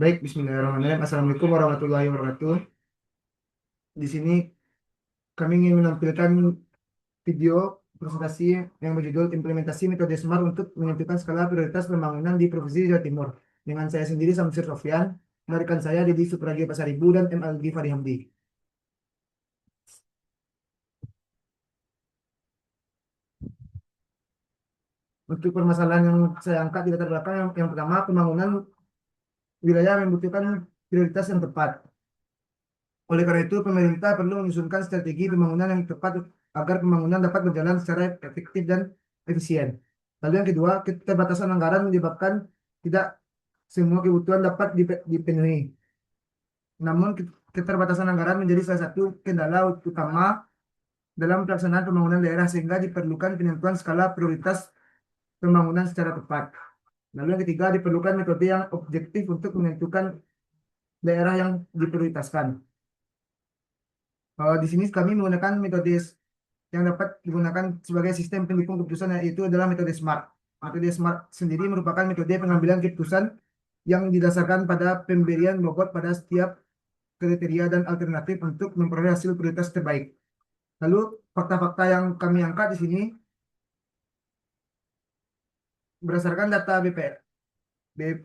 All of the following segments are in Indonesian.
Baik, Bismillahirrahmanirrahim. Assalamualaikum warahmatullahi wabarakatuh. Di sini kami ingin menampilkan video presentasi yang berjudul Implementasi Metode SMART untuk menentukan skala prioritas pembangunan di Provinsi Jawa Timur. Dengan saya sendiri, Samsir Sofyan, dan rekan saya Dedi Supragia Pasaribu dan M. Algi Farihamdi. Untuk permasalahan yang saya angkat di latar belakang, yang pertama, pembangunan wilayah membutuhkan prioritas yang tepat. Oleh karena itu, pemerintah perlu menyusunkan strategi pembangunan yang tepat agar pembangunan dapat berjalan secara efektif dan efisien. Lalu yang kedua, keterbatasan anggaran menyebabkan tidak semua kebutuhan dapat dipenuhi. Namun, keterbatasan anggaran menjadi salah satu kendala utama dalam pelaksanaan pembangunan daerah sehingga diperlukan penentuan skala prioritas pembangunan secara tepat. Lalu yang ketiga, diperlukan metode yang objektif untuk menentukan daerah yang diprioritaskan. Di sini kami menggunakan metode yang dapat digunakan sebagai sistem pendukung keputusan, yaitu adalah metode SMART. Metode SMART sendiri merupakan metode pengambilan keputusan yang didasarkan pada pemberian bobot pada setiap kriteria dan alternatif untuk memperoleh hasil prioritas terbaik. Lalu fakta-fakta yang kami angkat di sini berdasarkan data BPR,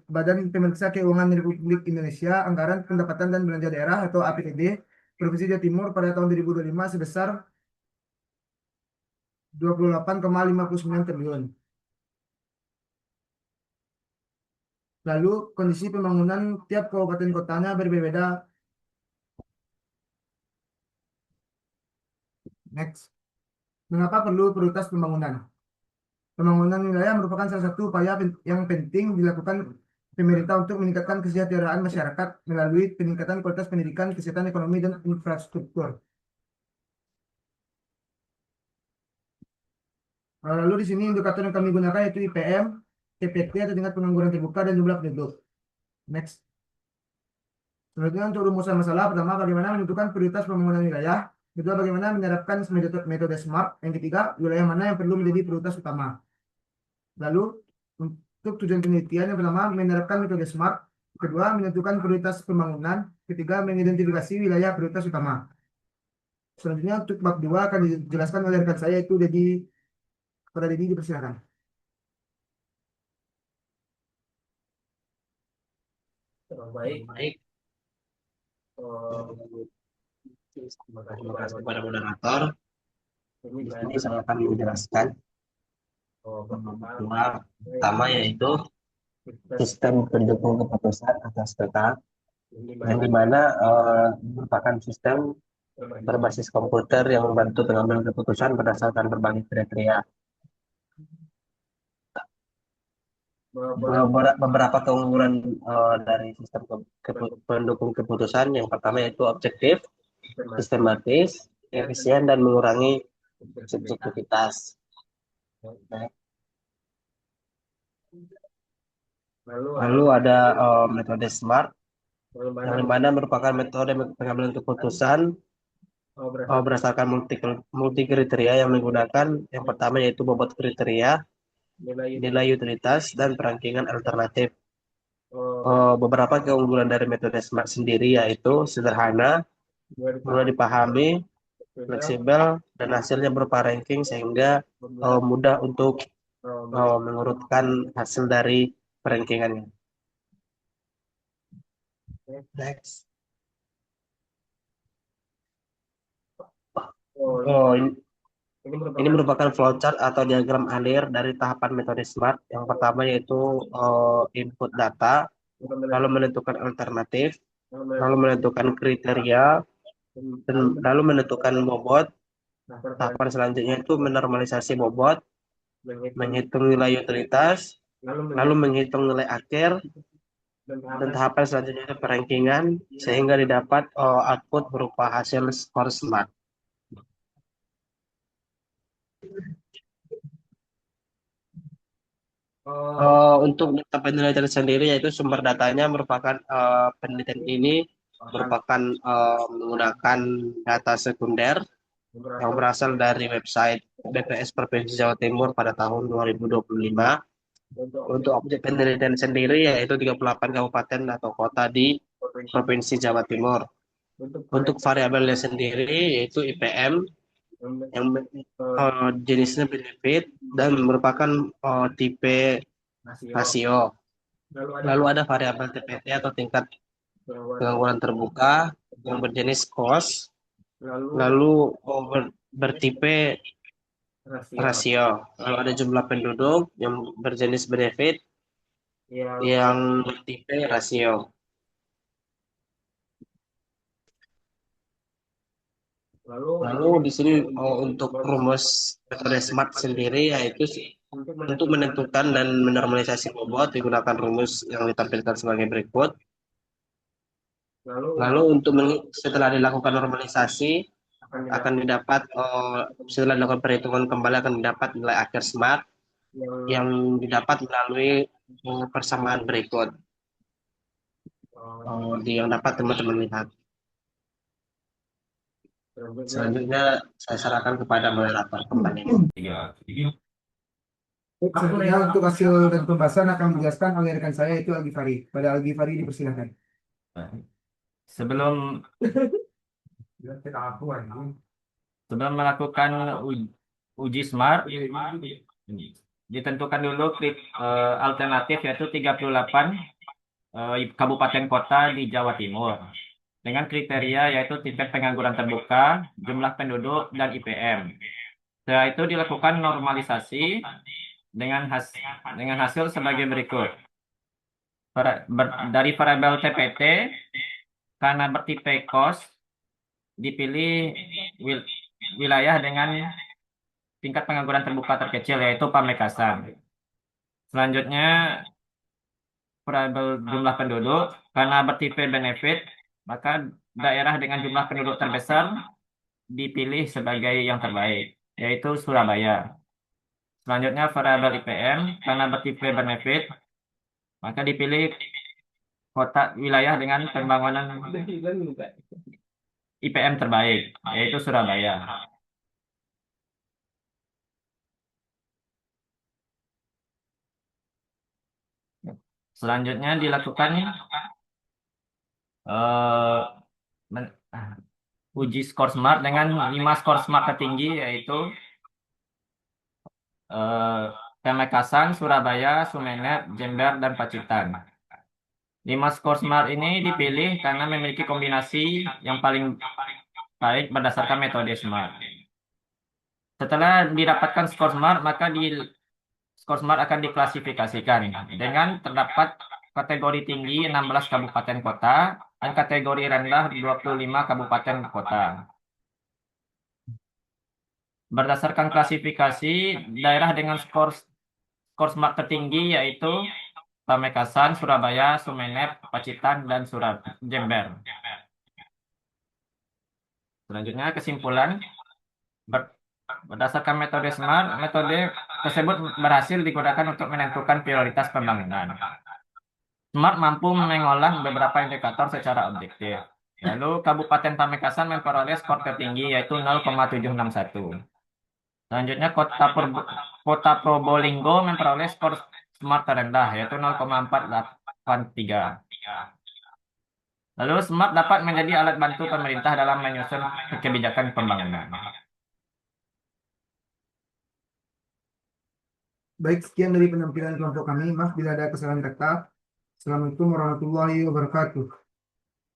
Badan Pemeriksa Keuangan Republik Indonesia, Anggaran Pendapatan dan Belanja Daerah atau APBD Provinsi Jawa Timur pada tahun 2025 sebesar 28,59 triliun. Lalu kondisi pembangunan tiap kabupaten kotanya berbeda. Next. Mengapa perlu prioritas pembangunan? Pembangunan wilayah merupakan salah satu upaya yang penting dilakukan pemerintah untuk meningkatkan kesejahteraan masyarakat melalui peningkatan kualitas pendidikan, kesehatan, ekonomi, dan infrastruktur. Lalu di sini indikator yang kami gunakan yaitu IPM, TPT atau tingkat pengangguran terbuka, dan jumlah penduduk. Next. Selanjutnya untuk rumusan masalah, pertama bagaimana menentukan prioritas pembangunan wilayah, kedua bagaimana menerapkan metode SMART, yang ketiga wilayah mana yang perlu menjadi prioritas utama. Lalu untuk tujuan penelitian, yang pertama menerapkan metode SMART, kedua menentukan prioritas pembangunan, ketiga mengidentifikasi wilayah prioritas utama. Selanjutnya untuk bab 2 akan dijelaskan oleh rekan saya itu Dedi. Kepada Dedi dipersilakan. Baik, baik. Terima kasih kepada moderator. Di sini saya akan menjelaskan dua pertama yaitu sistem pendukung keputusan atas peta, yang dimana merupakan sistem berbasis komputer yang membantu pengambilan keputusan berdasarkan berbagai kriteria. Beberapa keunggulan dari sistem pendukung keputusan, yang pertama yaitu objektif, sistematis, efisien, dan mengurangi subjektivitas. Lalu ada metode SMART, yang dimana merupakan metode pengambilan keputusan berdasarkan multi kriteria yang menggunakan yang pertama yaitu bobot kriteria, nilai utilitas, dan perankingan alternatif. Beberapa keunggulan dari metode SMART sendiri yaitu sederhana, mudah dipahami, fleksibel, dan hasilnya berupa ranking sehingga mudah untuk mengurutkan hasil dari perankingannya. Next. Ini merupakan flowchart atau diagram alir dari tahapan metode SMART. Yang pertama yaitu input data, lalu menentukan alternatif, lalu menentukan kriteria, dan lalu menentukan bobot. Tahapan selanjutnya itu menormalisasi bobot, menghitung nilai utilitas, lalu menghitung nilai akhir, dan tahapan selanjutnya itu perankingan sehingga didapat output berupa hasil skor SMART. Untuk data penelitian sendiri yaitu sumber datanya merupakan penelitian ini merupakan menggunakan data sekunder yang berasal dari website BPS Provinsi Jawa Timur pada tahun 2025. Untuk objek penelitian sendiri yaitu 38 kabupaten atau kota di Provinsi Jawa Timur. Untuk variabelnya sendiri yaitu IPM yang jenisnya benefit dan merupakan tipe rasio. Lalu ada variabel TPT atau tingkat pengangguran terbuka yang berjenis cost. Lalu bertipe rasio. Lalu ada jumlah penduduk yang berjenis benefit yang bertipe rasio. Lalu di sini untuk rumus metode SMART sendiri yaitu untuk menentukan dan menormalisasi bobot digunakan rumus yang ditampilkan sebagai berikut. Lalu setelah dilakukan normalisasi akan didapat setelah dilakukan perhitungan kembali akan didapat nilai akhir SMART yang didapat melalui persamaan berikut yang dapat teman-teman lihat. Selanjutnya saya serahkan kepada moderator kembali. Selanjutnya untuk hasil dan pembahasan akan dijelaskan oleh rekan saya itu Algi Fari. Pada Algi Fari dipersilakan. Sebelum sebelum melakukan uji SMART, ditentukan dulu alternatif yaitu 38 kabupaten kota di Jawa Timur dengan kriteria yaitu tingkat pengangguran terbuka, jumlah penduduk, dan IPM. Setelah itu dilakukan normalisasi dengan hasil sebagai berikut. Dari variabel TPT, karena bertipe cost, dipilih wilayah dengan tingkat pengangguran terbuka terkecil yaitu Pamekasan. Selanjutnya variabel jumlah penduduk karena bertipe benefit, maka daerah dengan jumlah penduduk terbesar dipilih sebagai yang terbaik yaitu Surabaya. Selanjutnya variabel IPM karena bertipe benefit, maka dipilih kota wilayah dengan pembangunan IPM terbaik yaitu Surabaya. Selanjutnya dilakukan uji skor SMART dengan 5 skor SMART tertinggi yaitu Pamekasan, Surabaya, Sumeneb, Jember, dan Pacitan. 5 skor SMART ini dipilih karena memiliki kombinasi yang paling baik berdasarkan metode SMART. Setelah didapatkan skor SMART, maka skor SMART akan diklasifikasikan dengan terdapat kategori tinggi 16 kabupaten kota dan kategori rendah 25 kabupaten kota. Berdasarkan klasifikasi, daerah dengan skor SMART tertinggi yaitu Pamekasan, Surabaya, Sumeneb, Pacitan, dan Jember. Selanjutnya kesimpulan, berdasarkan metode SMART, metode tersebut berhasil digunakan untuk menentukan prioritas pembangunan. SMART mampu mengolah beberapa indikator secara objektif. Lalu Kabupaten Pamekasan memperoleh skor tertinggi yaitu 0,761. Selanjutnya Kota Probolinggo memperoleh skor SMART terendah yaitu 0,483. Lalu SMART dapat menjadi alat bantu pemerintah dalam menyusun kebijakan pembangunan. Baik, sekian dari penampilan kelompok kami. Maaf bila ada kesalahan kata. Assalamualaikum warahmatullahi wabarakatuh.